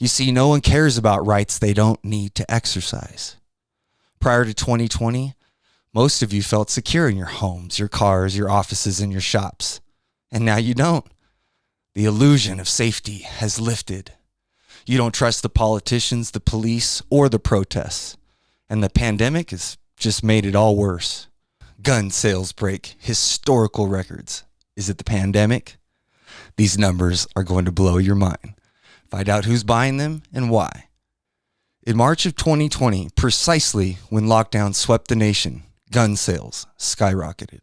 You see, no one cares about rights they don't need to exercise. Prior to 2020, most of you felt secure in your homes, your cars, your offices, and your shops. And now you don't. The illusion of safety has lifted. You don't trust the politicians, the police, or the protests. And the pandemic has just made it all worse. Gun sales break historical records. Is it the pandemic? These numbers are going to blow your mind. Find out who's buying them and why. In March of 2020, precisely when lockdown swept the nation, gun sales skyrocketed.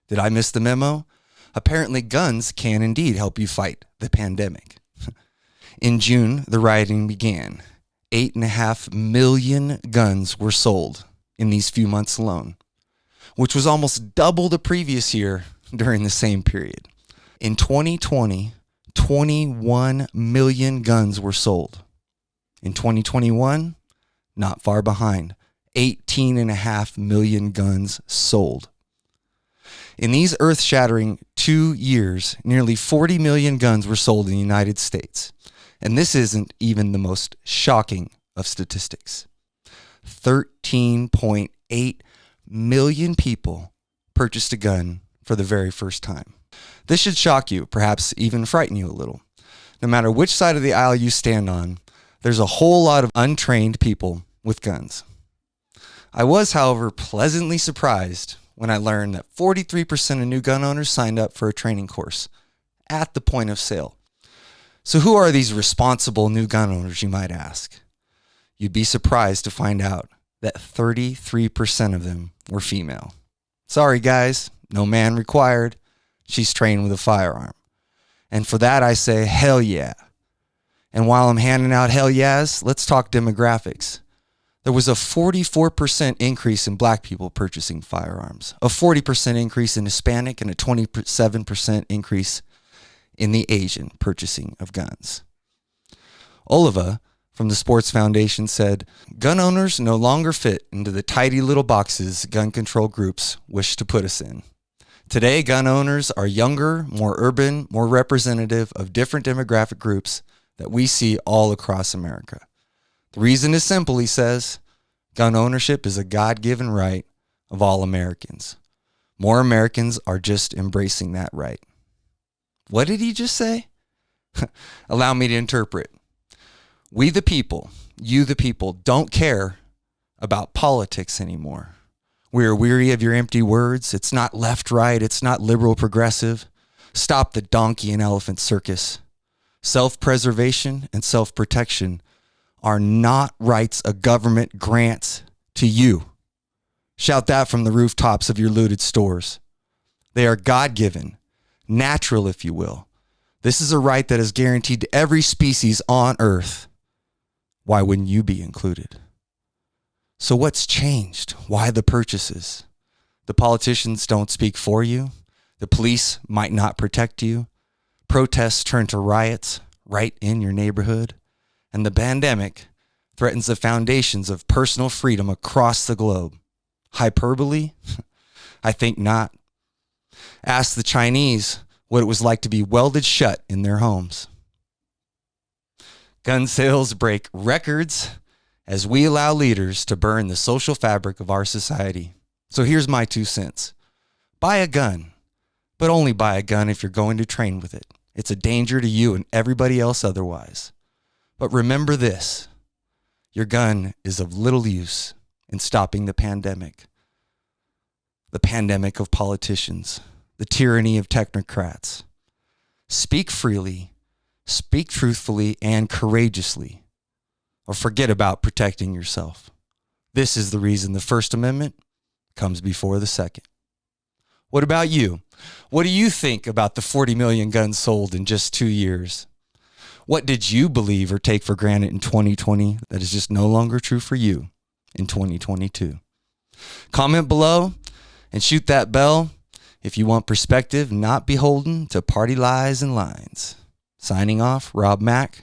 Did I miss the memo? Apparently, guns can indeed help you fight the pandemic. In June, the rioting began. 8.5 million guns were sold in these few months alone, which was almost double the previous year during the same period. In 2020, 21 million guns were sold. In 2021, not far behind, 18.5 million guns sold. In these earth-shattering 2 years, nearly 40 million guns were sold in the United States. And this isn't even the most shocking of statistics. 13.8 million people purchased a gun for the very first time. This should shock you, perhaps even frighten you a little. No matter which side of the aisle you stand on, there's a whole lot of untrained people with guns. I was, however, pleasantly surprised when I learned that 43% of new gun owners signed up for a training course at the point of sale. So who are these responsible new gun owners, you might ask? You'd be surprised to find out that 33% of them were female. Sorry, guys, no man required. She's trained with a firearm. And for that, I say, hell yeah. And while I'm handing out hell yeahs, let's talk demographics. There was a 44% increase in black people purchasing firearms, a 40% increase in Hispanic, and a 27% increase in the Asian purchasing of guns. Oliva from the Sports Foundation said, gun owners no longer fit into the tidy little boxes gun control groups wish to put us in. Today, gun owners are younger, more urban, more representative of different demographic groups that we see all across America. The reason is simple, he says. Gun ownership is a God-given right of all Americans. More Americans are just embracing that right. What did he just say? Allow me to interpret. We the people, you the people, don't care about politics anymore. We are weary of your empty words. It's not left, right. It's not liberal, progressive. Stop the donkey and elephant circus. Self-preservation and self-protection are not rights a government grants to you. Shout that from the rooftops of your looted stores. They are God-given, natural, if you will. This is a right that is guaranteed to every species on earth. Why wouldn't you be included? So what's changed? Why the purchases? The politicians don't speak for you. The police might not protect you. Protests turn to riots right in your neighborhood. And the pandemic threatens the foundations of personal freedom across the globe. Hyperbole? I think not. Ask the Chinese what it was like to be welded shut in their homes. Gun sales break records as we allow leaders to burn the social fabric of our society. So here's my 2 cents. Buy a gun, but only buy a gun if you're going to train with it. It's a danger to you and everybody else otherwise. But remember this, your gun is of little use in stopping the pandemic of politicians, the tyranny of technocrats. Speak freely, speak truthfully and courageously, or forget about protecting yourself. This is the reason the First Amendment comes before the Second. What about you? What do you think about the 40 million guns sold in just 2 years? What did you believe or take for granted in 2020 that is just no longer true for you in 2022? Comment below and shoot that bell if you want perspective not beholden to party lies and lines. Signing off, Rob Mack.